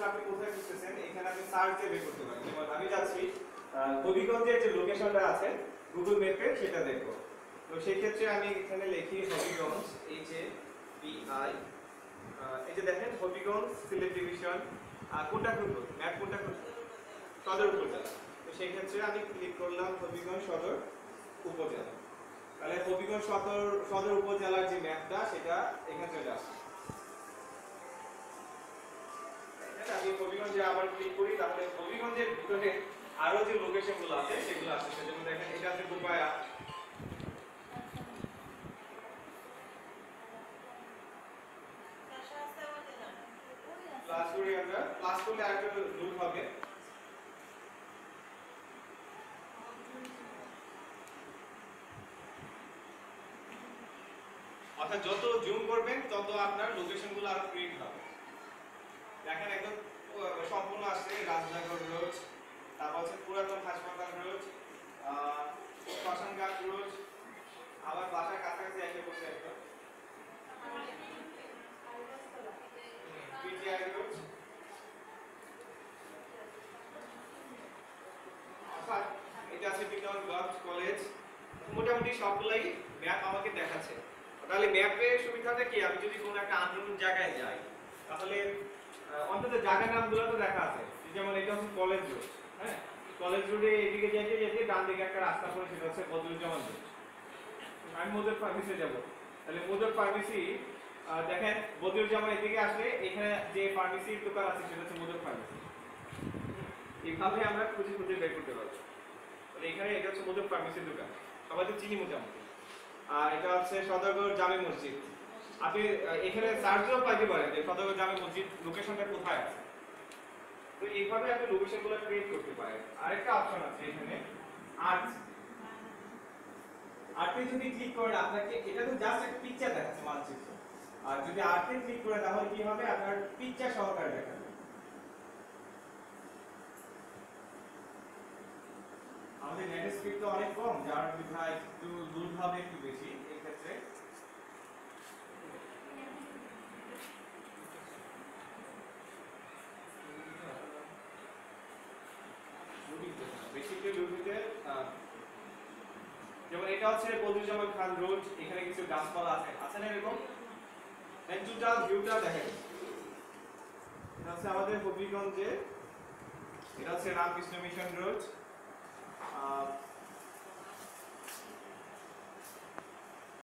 Location আপনি কোথায় খুঁজতেছেন এখানে আপনি সার্চ দিয়ে বের করতে পারেন। যেমন আমি যাচ্ছি হবিগঞ্জের যে লোকেশনটা আছে গুগল ম্যাপে সেটা দেখবো। তো সেই ক্ষেত্রে আমি এখানে লিখি হবিগঞ্জ, এই যে BI, এই যে দেখেন হবিগঞ্জ সিলেট ডিভিশন, কোনটা খুলবো ম্যাপ কোনটা খুলবো, সদর উপজেলা। তো সেই ক্ষেত্রে আমি ক্লিক করলাম হবিগঞ্জ সদর উপজেলা। তাহলে হবিগঞ্জ সদর উপজেলার যে ম্যাপটা সেটা এখানে চলে আসে। আমি হবিগঞ্জে আবার ক্লিক করি, তাহলে হবিগঞ্জের ভিতরে আরো যে লোকেশনগুলো আছে সেগুলো আসছে। যেমন দেখেন এটা আছে গোপায়া, প্লাস করে আমরা প্লাস করলে আরেকটা লুপ হবে। অর্থাৎ যত জুম করবেন তত আপনার লোকেশনগুলো আরো প্রিন্ট হবে। দেখেন একদম সম্পূর্ণ আসছে রাজনগর রোড, তারপর হচ্ছে পুরাতন হাসপাতাল রোড, শ্মশানঘাট রোড, আবার বাসার কাছাকাছি এসে পড়ছে একদম পিটিআই রোড। অর্থাৎ এটা আছে বিজ্ঞান গভর্নমেন্ট কলেজ। মোটামুটি সবগুলাই ম্যাপ আমাকে দেখাচ্ছে। তাহলে ম্যাপের সুবিধাটা কি, আমি যদি কোনো একটা আননোন জায়গায় যাই তাহলে অন্তত জায়গার নামগুলো তো দেখা আছে। যেমন এটা হচ্ছে কলেজ রোড, হ্যাঁ, কলেজ রোডে এদিকে যেতে যেতে ডান দিকে একটা রাস্তা পড়ে, সেটা হচ্ছে বদরুজ্জামান রোড। আমি মোদর ফার্মেসি যাব, তাহলে মোদর ফার্মেসি দেখেন বদরুজ্জামান এদিকে আসলে এখানে যে ফার্মেসির দোকান আছে সেটা হচ্ছে মোদর ফার্মেসি। এইভাবে আমরা খুঁজে খুঁজে বের করতে পারবো। তাহলে এখানে এটা হচ্ছে মোদর ফার্মেসির দোকান, সবাই তো চিনি মোটামুটি। আর এটা হচ্ছে সদরঘাট জামে মসজিদ। আপনি এখানে সার্চ দিয়েও পাইতে পারেন যে সদরঘাট জামে মসজিদ লোকেশনটা কোথায় আছে। তো এইভাবে আপনি লোকেশনগুলো ক্রিয়েট করতে পারেন। আরেকটা অপশন আছে এখানে আর্ট। আর্টে যদি ক্লিক করেন আপনাকে এটা তো জাস্ট একটা পিকচার দেখাচ্ছে মানচিত্র, আর যদি আর্টে ক্লিক করেন তাহলে কি হবে, আপনার পিকচার সহকারে দেখাবে। আমাদের নেট স্পিড তো অনেক কম, যার বিধায় একটু দুর্বল হবে একটু বেশি এই ক্ষেত্রে। বেসিক্যালি লুবিতে যেমন এটা হচ্ছে বদরুজ্জামান খান রোড, এখানে কিছু গাছপালা আছে না এরকম। দেন টোটাল ভিউটা দেখেন, এটা হচ্ছে আমাদের হবিগঞ্জে, এটা হচ্ছে রামকৃষ্ণ মিশন রোড,